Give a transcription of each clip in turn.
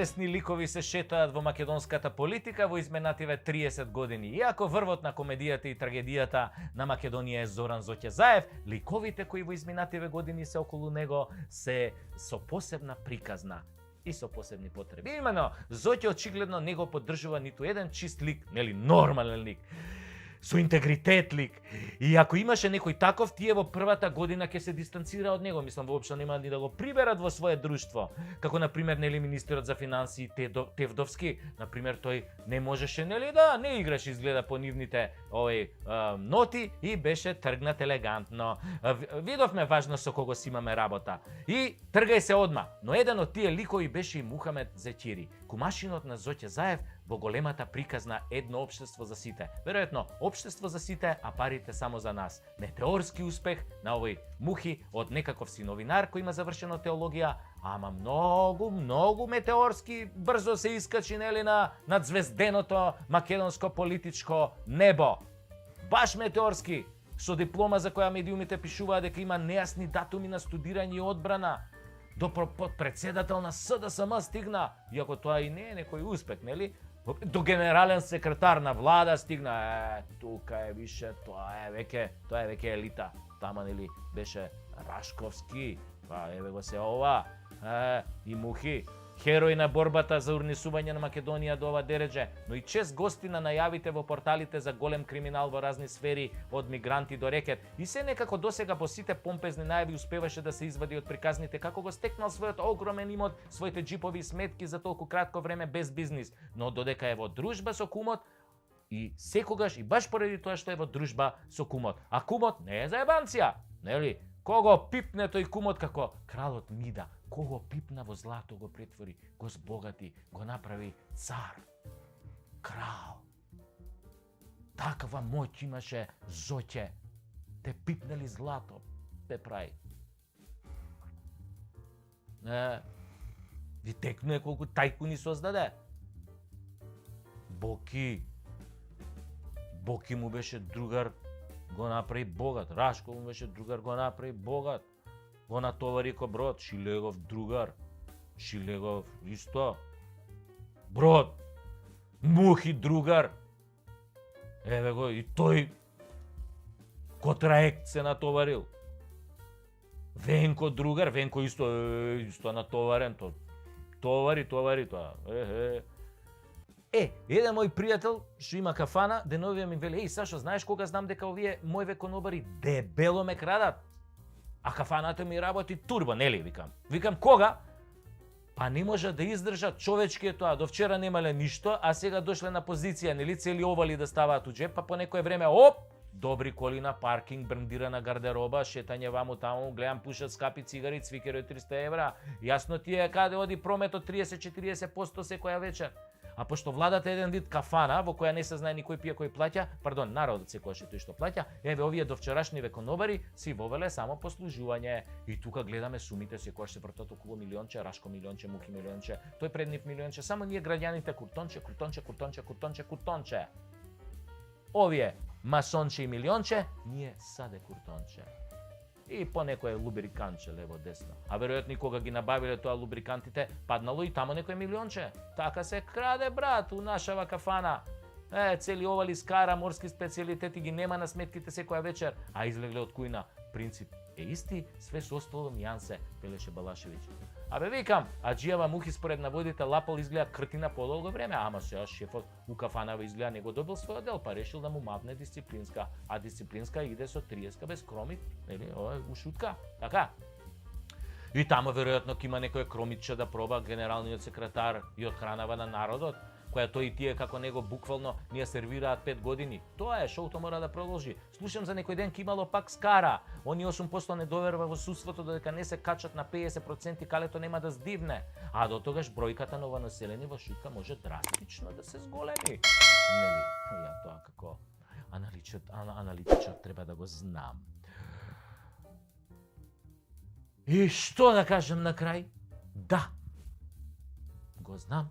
известни ликови се шетаат во македонската политика во изминативе 30 години. Иако врвот на комедијата и трагедијата на Македонија е Зоран Зоќе Заев, ликовите кои во изминативе години се околу него се со посебна приказна и со посебни потреби. Имено, Зоќе очигледно не го поддржува ниту еден чист лик, нели нормален лик, со интегритет лик. И ако имаше некој таков, тие во првата година ќе се дистанцира од него. Мислам, воопшто нема ни да го приберат во свое друштво. Како, например, нели министерот за финансии Тевдовски, например, тој не можеше, нели да, не играше изгледа по нивните ноти и беше тргнат елегантно. Видовме важно со кого си имаме работа. И тргај се одма. Но еден од тие ликови беше и Мухамед Зетири, кумашинот на Зоќе Заев во големата приказна Едно општество за сите. Веројатно, општество за сите, а парите само за нас. Метеорски успех на овој Мухи од некаков си новинар кој има завршено теологија, ама многу метеорски брзо се искачи нели над звезденото македонско политичко небо. Баш метеорски, со диплома за која медиумите пишуваа дека има нејасни датуми на студирање и одбрана. До председател на СДСМ стигна, иако тоа и не е некој успех, нели? До генерален секретар на влада стигна. Тука е више, тоа е веќе елита. Тама нели беше Рашковски, па еве го се ова, и Мухи, херој на борбата за урнесување на Македонија до ова дередже, но и чест гости на најавите во порталите за голем криминал во разни сфери, од мигранти до рекет. И се некако досега по сите помпезни најави успеваше да се извади од приказните како го стекнал својот огромен имот, своите джипови сметки за толку кратко време без бизнис, но додека е во дружба со кумот, и секогаш, и баш поради тоа што е во дружба со кумот. А кумот не е заебанција, нели? Кого пипне тој кумот како кралот Мида, кого пипна во злато го претвори, го збогати, го направи цар, крал. Таква моќ имаше Зоќе, те пипнели злато, те прави. Ви текнуе колку тајкуни создаде. Боки му беше другар, го направи богат. Рашко му беше другар, го направи богат. Го натовари ко Брод, Шилегов другар. Шилегов исто. Брод, Мухи другар. Еве го и тој ко траект се натоварил. Венко другар, Венко исто натоварен, товари тоа. Еден мој пријател што има кафана, деновија ми вели: Сашо, знаеш кога знам дека овие мојве конобари дебело ме крадат? А кафаната ми работи турбо, нели, викам кога? Па не може да издржат човечки е тоа, до вчера немале ништо, а сега дошле на позиција, нели, цели овали да ставаат у джеп, па по некое време, добри коли на паркинг, брендирана гардероба, шетање ваму таму, гледам пушат скапи цигари, цвикери од 300 евра. Јасно ти е каде оди прометот 30-40% секоја вечер. А пошто владата е еден вид кафана во која не се знае никој пие кој плаќа, народот секојаш е тој што плаќа, еве овие до вчерашниве конобари си вовеле само послужување. И тука гледаме сумите секојаш се вртат околу милионче, Рашко милионче, Мухи милионче, тој пред нив милионче, само ние граѓаните куртонче. Овие масонче и милионче, ние саде куртонче. И по некое лубриканче лево десно. А веројатно и кога ги набавиле тоа лубрикантите, паднало и тамо некој милионче. Така се краде, брат, у нашава кафана. Цели овали скара, морски специјалитети ги нема на сметките секоја вечер, а излегле од кујна. Принцип е исти, све со остало нијансе, велеше Балашевиќ. Абе викам, аџијава Мухи според наводите лапал изгледа кртина подолго време, ама сега шефот у кафанава изгледа не го добил својот дел, па решил да му мавне дисциплинска, а дисциплинска иде со 30 без кромит, нели, ова е ушутка, така? И тамо веројатно ќе има некој кромитче да проба генералниот секретар и одхранава на народот, која тој и тие како него буквално ни ја сервираат 5 години. Тоа е, шоуто мора да продолжи. Слушам за некој ден ке имало пак скара. Они 8% не доверува во судството додека не се качат на 50% калето нема да здивне. А до тогаш бројката новонаселени во шутка може драстично да се зголеми. Нели, ја тоа како аналитичар треба да го знам. И што да кажем на крај? Да, го знам.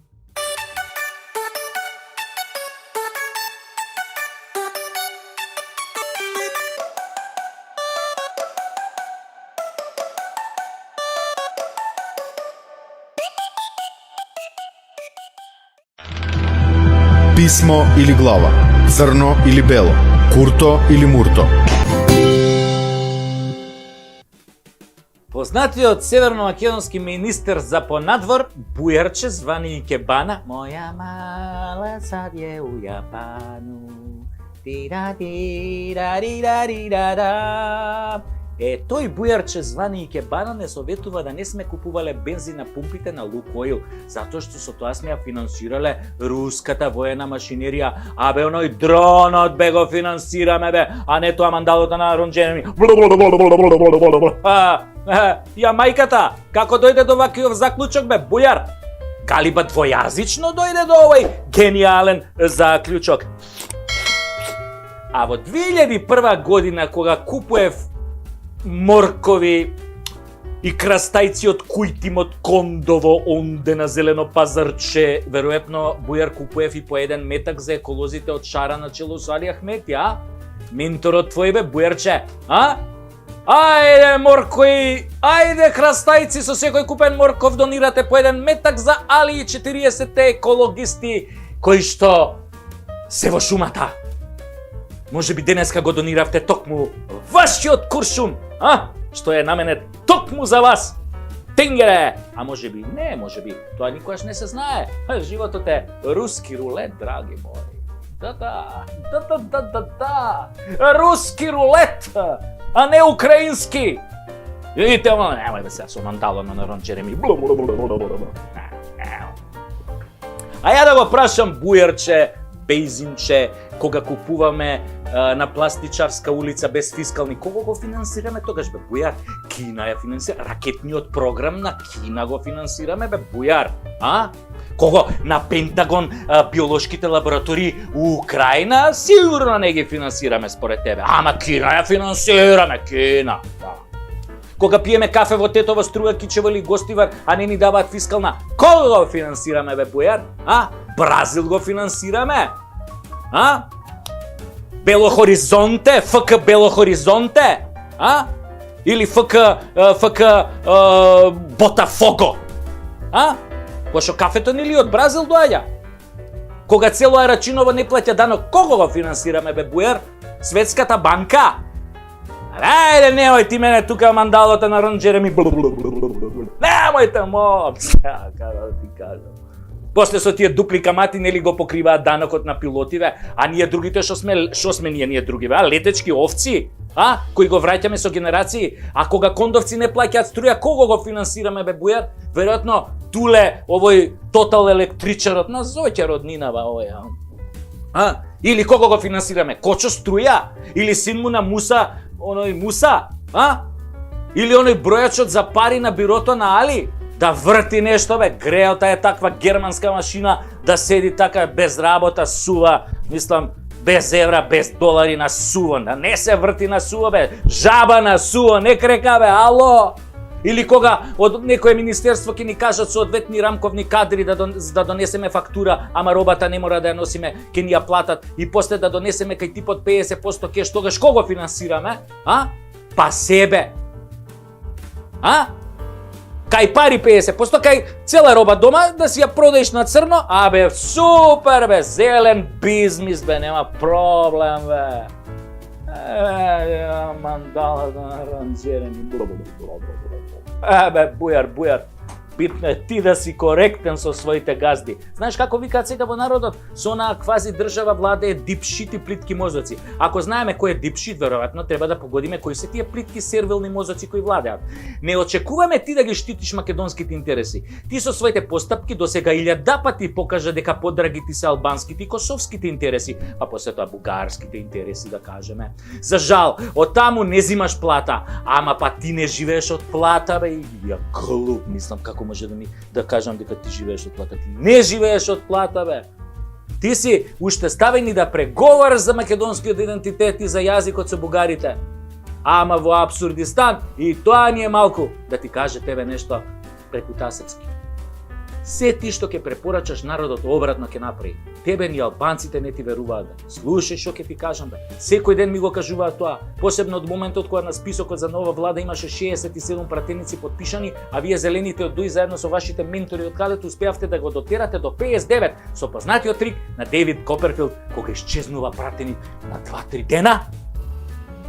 писмо или глава, црно или бело, курто или мурто. Познатиот северно-македонски министер за понадвор Бујарче звани Икебана, моја мала сад е у Јапану. Тој Бујарче звани Икебана не советува да не сме купувале бензин на пумпите на Лукоил, затоа што со тоа сме ја финансирале руската воена машинерија, оној дронот го финансираме а не тоа мандалото на Ронџереми. Ја мајката, како дојде до вакиов заклучок Бујар? Калиба двојазично дојде до овој гениален заклучок. А во 2001 година, кога купуев моркови и крастајци од Кујтимот Кондово онде на зелено пазарче, веројатно Бујар купуев и по еден метак за еколозите од Шара на чело со Али Ахмети, менторот твој Бујарче, Ајде моркови, ајде крастајци со секој купен морков донирате по еден метак за Али и 40 екологисти кои што се во шумата. Може би денеска го дониравте токму вашиот куршум, што е наменет токму за вас. Тенгере! А може би не, може би тоа никогаш не се знае. Животот е руски рулет, драги мои. Да. Руски рулет, а не украински. Видите, немај да се со мандалоно на Ронџереми. А ја да го прашам Бујарче, Бейзинче, кога купуваме на Пластичарска улица без фискални, кого го финансираме тогаш Бујар? Кина ја финансира, ракетниот програм на Кина го финансираме Бујар, Кого на Пентагон биолошките лаборатории у Украина сигурно не ги финансираме според тебе. Ама Кина ја финансираме, Кина. Кога пиеме кафе во Тетова струја, Кичево или Гостивар, а не ни даваат фискална, кого го финансираме Бујар? Бразил го финансираме? Бело Хоризонте, ФК Бело Хоризонте? Или ФК Ботафого? Пошто кафето нели од Бразил доаѓа? Кога цело Арачиново не плаќа данок, кого го финансираме Бујар? Светската банка? Ајде, немој ти мене тука мандалото на Ронџереми. Немојте момци, како ти кажам. После со тие дупли камати нели го покриваат данокот на пилотиве, а ние другите што сме ние другиве, летечки овци, кои го враќаме со генерации, а кога кондовци не плаќаат струја, кого го финансираме Бујар? Веројатно Туле, овој Тотал електричарот на Зоќа роднинава овој, Или кого го финансираме? Кочо струја? Или син му на Муса, оној Муса, Или оној бројачот за пари на бирото на Али? Да врти нешто грејата е таква германска машина, да седи така без работа, сува, мислам, без евра, без долари на суво, да не се врти на суво жаба на суво, не крека ало! Или кога од некое министерство ќе ни кажат соодветни рамковни кадри да донесеме фактура, ама робата не мора да ја носиме, ќе ни ја платат и после да донесеме кај типот 50% кеш, тогаш кого финансираме? Па себе. Кај пари 50%, кај цела роба дома да си ја продаеш на црно, супер зелен бизнис нема проблем мандала на Ронџереми. Бујар, битно е ти да си коректен со своите газди. Знаеш како викаат сега во народот? Со онаа квази држава владее дипшит и плитки мозоци. Ако знаеме кој е дипшит, веројатно треба да погодиме кои се тие плитки сервилни мозоци кои владеат. Не очекуваме ти да ги штитиш македонските интереси. Ти со своите постапки досега 1000 пати покажа дека подраги ти се албанските и косовските интереси, а после тоа бугарските интереси да кажеме. За жал, од таму не зимаш плата, ама па ти не живееш од плата ја глуп, мислам како може да кажам дека ти живееш од плата. Ти не живееш од плата, Ти си уште ставени да преговараш за македонскиот идентитет и за јазикот со бугарите. Ама во Апсурдистан и тоа ни е малку, да ти каже тебе нешто преку тасецки. се ти што ќе препорачаш народот обратно ќе направи. Тебе ни албанците не ти веруваат. Бе. Слушај што ќе ти кажам бе. Секој ден ми го кажуваат тоа, посебно од моментот кога на списокот за нова влада имаше 67 пратеници потпишани, а вие зелените од ДУИ заедно со вашите ментори од кадето успеавте да го дотерате до 59 со познатиот трик на Дейвид Коперфилд кога исчезнува пратеник на 2-3 дена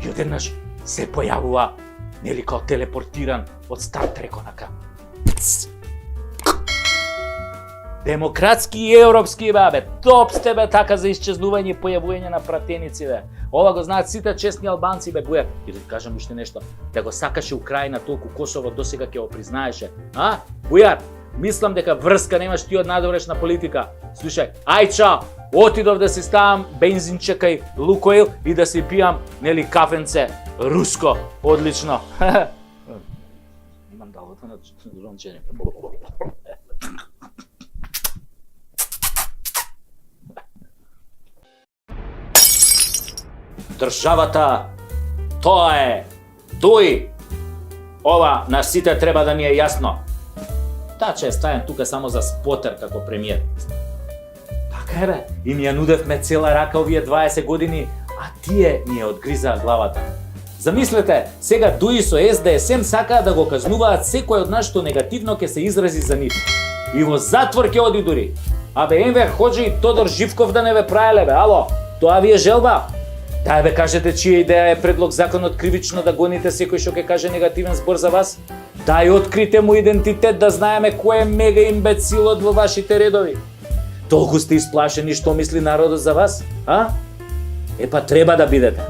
и одеднаш се појавува нели као телепортиран од Стар Трек онака. Демократски и европски бе, топ сте бе така за исчезнување и појавување на пратеници бе. Ова го знаат сите честни албанци бе Бујар. И да ти кажам уште нешто, да го сакаше Украина толку Косово досега ќе го признаеше. А? Бујар, мислам дека врска немаш ти од надворешна политика. Слушај, ај чао, отидов да си ставам бензинче кај Лукоил и да си пијам нели кафенце руско, одлично. Имам далото на рончење. Државата, тоа е ДУИ. Ова на сите треба да ни е јасно. Таче е ставен тука само за спотер како премиер. Така е бе, и ми ја нудевме цела рака овие 20 години, а тие ни ја одгризаа главата. Замислете, сега ДУИ со СДСМ сакаат да го казнуваат секој од нас што негативно ќе се изрази за нив. И во затвор ќе оди дури. Абе Енвер Хоџи и Тодор Живков да не ве праеле бе, ало, тоа ви е желба? Дај бе кажете чија идеја е предлог законот кривично да гоните секој што ќе каже негативен збор за вас? Дај открите му идентитет да знаеме кој е мега имбецилот во вашите редови. Толку сте исплашени што мисли народот за вас, а? Епа треба да бидете.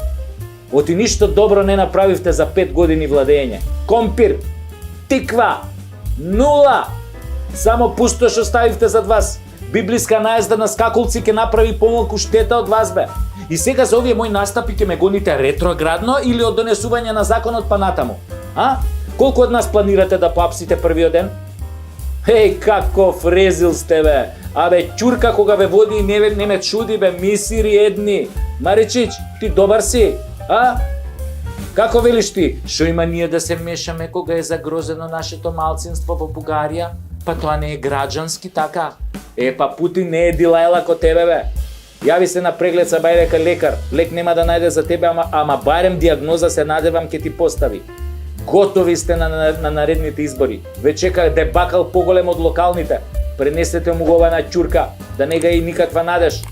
Оти ништо добро не направивте за 5 години владење. Компир, тиква, нула. Само пустош оставивте зад вас. Библиска наезда на скакулци ќе направи помалку штета од вас бе. И сега за овие мои настапи ќе ме гоните ретроградно или од донесување на законот па натаму? А? Колку од нас планирате да поапсите првиот ден? Еј, каков резил сте бе! Абе, ќурка кога ве води не ме чуди бе, мисири едни. Маричич, ти добар си? А? Како велиш ти? Шо има ние да се мешаме кога е загрозено нашето малцинство во Бугарија? Па тоа не е граѓански така. Епа Путин не е Дилајла ко тебе бе. Јави се на преглед са бај дека лекар. Лек нема да најде за тебе, ама барем диагноза се надевам ке ти постави. Готови сте на наредните избори. Ве чека дебакал поголем од локалните. Пренесете му го ова на ќурка, да не га и никаква надеж.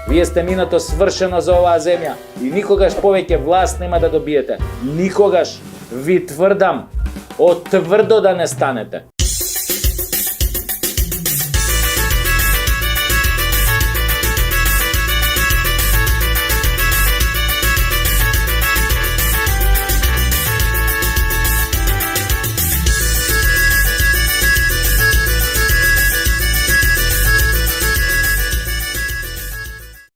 Вие сте минато свршено за оваа земја и никогаш повеќе власт нема да добиете. Никогаш. Ви тврдам, од тврдо да не станете.